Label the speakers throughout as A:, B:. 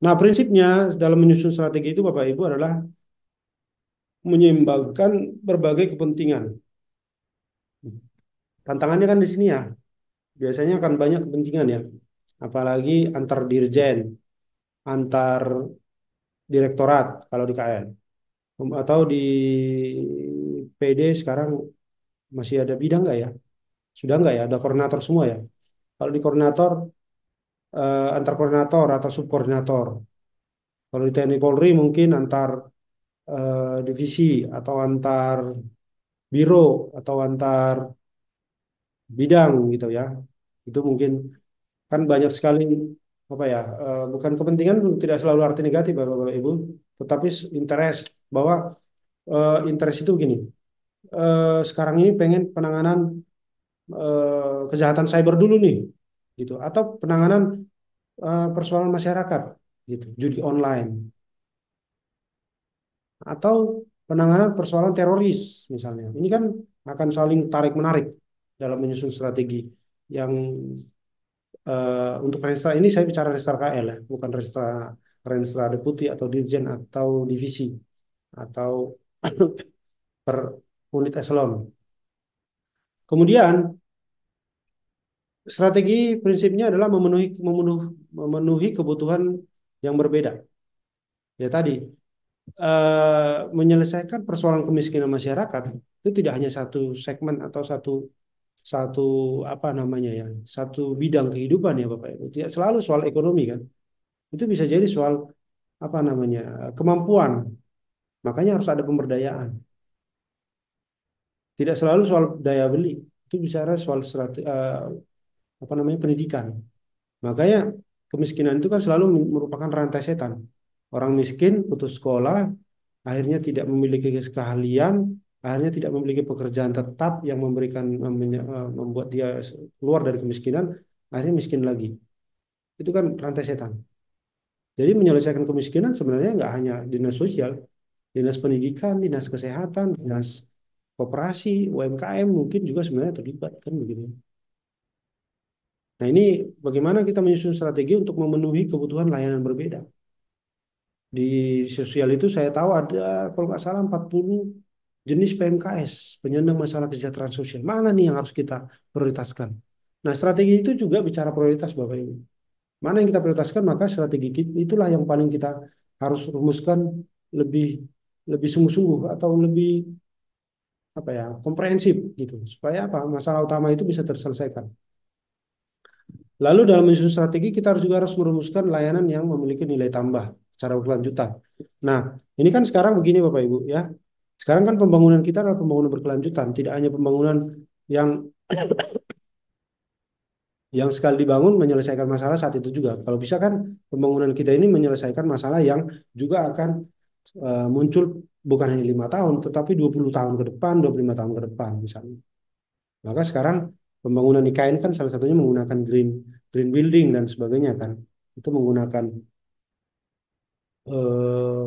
A: Nah, prinsipnya dalam menyusun strategi itu Bapak Ibu adalah menyeimbangkan berbagai kepentingan. Tantangannya kan di sini ya, biasanya akan banyak kepentingan ya, apalagi antar dirjen, antar direktorat kalau di KN, atau di PD sekarang masih ada bidang nggak ya? Sudah nggak ya? Ada koordinator semua ya? Kalau di koordinator, antar koordinator atau subkoordinator. Kalau di TNI Polri mungkin antar divisi atau antar biro atau antar bidang gitu ya. Itu mungkin kan banyak sekali apa ya, bukan kepentingan tidak selalu arti negatif Bapak Ibu, tetapi interest bahwa interest itu gini, sekarang ini pengen penanganan kejahatan cyber dulu nih gitu, atau penanganan persoalan masyarakat gitu, judi online, atau penanganan persoalan teroris misalnya. Ini kan akan saling tarik menarik dalam menyusun strategi yang untuk Renstra ini saya bicara Renstra KL ya, bukan Renstra Deputi atau Dirjen atau divisi atau per unit eselon. Kemudian strategi prinsipnya adalah memenuhi kebutuhan yang berbeda. Ya tadi menyelesaikan persoalan kemiskinan masyarakat itu tidak hanya satu segmen atau satu satu apa namanya ya, satu bidang kehidupan ya Bapak Ibu. Tidak selalu soal ekonomi kan. Itu bisa jadi soal apa namanya, kemampuan. Makanya harus ada pemberdayaan. Tidak selalu soal daya beli. Itu bicara soal apa namanya, pendidikan. Makanya kemiskinan itu kan selalu merupakan rantai setan. Orang miskin putus sekolah, akhirnya tidak memiliki keahlian, akhirnya tidak memiliki pekerjaan tetap yang membuat dia keluar dari kemiskinan, akhirnya miskin lagi. Itu kan rantai setan. Jadi menyelesaikan kemiskinan sebenarnya nggak hanya dinas sosial, dinas pendidikan, dinas kesehatan, dinas koperasi, UMKM mungkin juga sebenarnya terlibat kan begitu. Nah ini bagaimana kita menyusun strategi untuk memenuhi kebutuhan layanan berbeda. Di sosial itu saya tahu ada kalau nggak salah 40 jenis PMKS, penyandang masalah kesejahteraan sosial. Mana nih yang harus kita prioritaskan? Nah strategi itu juga bicara prioritas Bapak Ibu. Mana yang kita prioritaskan maka strategi itulah yang paling kita harus rumuskan lebih lebih sungguh-sungguh atau lebih apa ya, komprehensif gitu supaya apa, masalah utama itu bisa terselesaikan. Lalu dalam menyusun strategi kita juga harus merumuskan layanan yang memiliki nilai tambah secara berkelanjutan. Nah, ini kan sekarang begini Bapak Ibu ya. Sekarang kan pembangunan kita adalah pembangunan berkelanjutan, tidak hanya pembangunan yang sekali dibangun menyelesaikan masalah saat itu juga. Kalau bisa kan pembangunan kita ini menyelesaikan masalah yang juga akan muncul bukan hanya 5 tahun, tetapi 20 tahun ke depan, 25 tahun ke depan misalnya. Maka sekarang pembangunan IKN kan salah satunya menggunakan green green building dan sebagainya kan. Itu menggunakan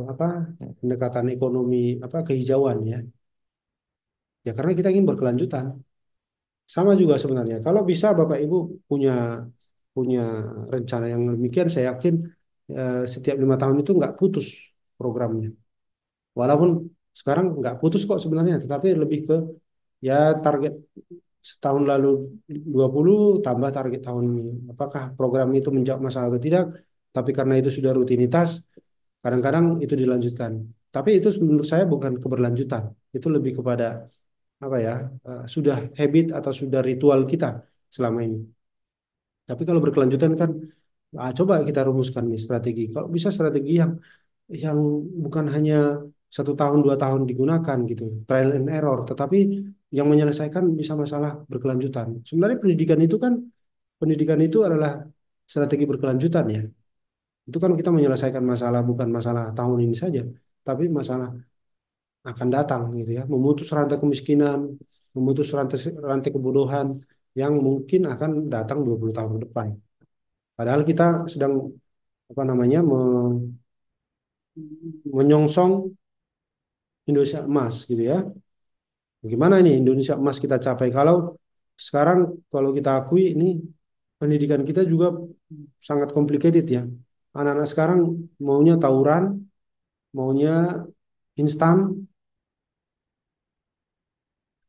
A: apa, pendekatan ekonomi apa, kehijauan ya. Ya karena kita ingin berkelanjutan. Sama juga sebenarnya. Kalau bisa Bapak Ibu punya punya rencana yang demikian, saya yakin setiap 5 tahun itu nggak putus programnya. Walaupun sekarang nggak putus kok sebenarnya, tetapi lebih ke ya target setahun lalu 20 tambah target tahun ini. Apakah program itu menjawab masalah atau tidak? Tapi karena itu sudah rutinitas, kadang-kadang itu dilanjutkan. Tapi itu menurut saya bukan keberlanjutan. Itu lebih kepada apa ya? Sudah habit atau sudah ritual kita selama ini. Tapi kalau berkelanjutan kan, coba kita rumuskan nih strategi. Kalau bisa strategi yang bukan hanya 1 tahun 2 tahun digunakan gitu, trial and error, tetapi yang menyelesaikan bisa masalah berkelanjutan. Sebenarnya pendidikan itu adalah strategi berkelanjutan ya. Itu kan kita menyelesaikan masalah bukan masalah tahun ini saja, tapi masalah akan datang gitu ya. Memutus rantai kemiskinan, memutus rantai kebodohan yang mungkin akan datang 20 tahun ke depan. Padahal kita sedang apa namanya menyongsong Indonesia emas gitu ya. Bagaimana ini Indonesia emas kita capai kalau sekarang, kalau kita akui ini pendidikan kita juga sangat complicated ya. Anak-anak sekarang maunya tawuran, maunya instan,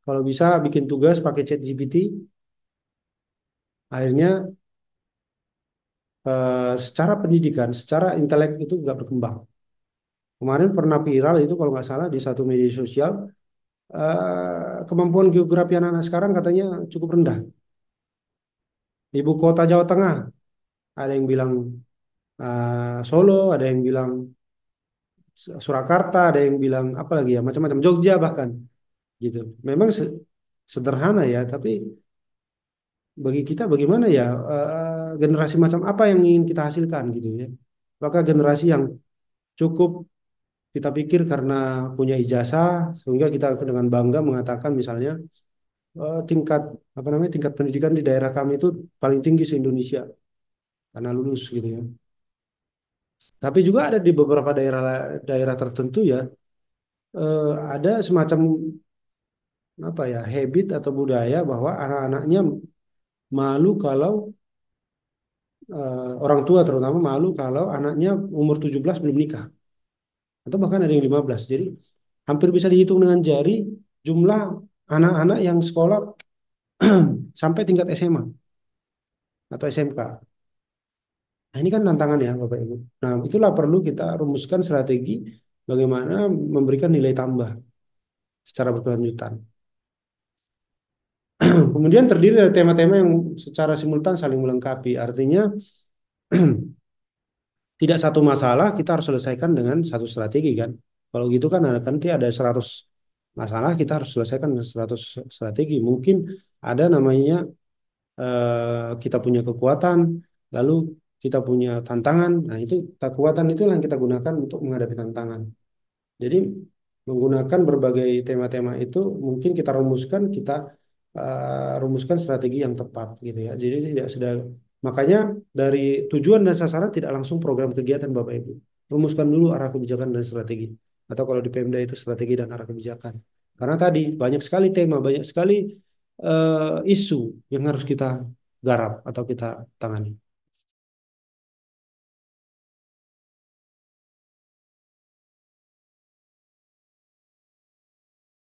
A: kalau bisa bikin tugas pakai chat GPT, akhirnya secara pendidikan, secara intelek itu nggak berkembang. Kemarin pernah viral itu kalau nggak salah di satu media sosial, kemampuan geografi anak-anak sekarang katanya cukup rendah. Ibu kota Jawa Tengah, ada yang bilang Solo, ada yang bilang Surakarta, ada yang bilang apa lagi ya, macam-macam, Jogja bahkan gitu. Memang sederhana ya, tapi bagi kita bagaimana ya, generasi macam apa yang ingin kita hasilkan gitu ya. Apakah generasi yang cukup kita pikir karena punya ijazah sehingga kita dengan bangga mengatakan misalnya tingkat apa namanya, tingkat pendidikan di daerah kami itu paling tinggi se-Indonesia karena lulus gitu ya. Tapi juga ada di beberapa daerah daerah tertentu ya, ada semacam apa ya, habit atau budaya bahwa anak-anaknya malu kalau orang tua terutama malu kalau anaknya umur 17 belum nikah atau bahkan ada yang 15. Jadi hampir bisa dihitung dengan jari jumlah anak-anak yang sekolah sampai tingkat SMA atau SMK. Nah, ini kan tantangan ya Bapak Ibu. Nah, itulah perlu kita rumuskan strategi bagaimana memberikan nilai tambah secara berkelanjutan. Kemudian terdiri dari tema-tema yang secara simultan saling melengkapi. Artinya tidak satu masalah kita harus selesaikan dengan satu strategi kan. Kalau gitu kan nanti ada 100 masalah kita harus selesaikan dengan 100 strategi. Mungkin ada namanya kita punya kekuatan, lalu kita punya tantangan. Nah, itu kekuatan itulah yang kita gunakan untuk menghadapi tantangan. Jadi menggunakan berbagai tema-tema itu mungkin kita rumuskan, kita rumuskan strategi yang tepat gitu ya. Jadi tidak sedang makanya dari tujuan dan sasaran tidak langsung program kegiatan Bapak Ibu. Rumuskan dulu arah kebijakan dan strategi. Atau kalau di Pemda itu strategi dan arah kebijakan. Karena tadi banyak sekali tema, banyak sekali isu yang harus kita garap atau kita tangani.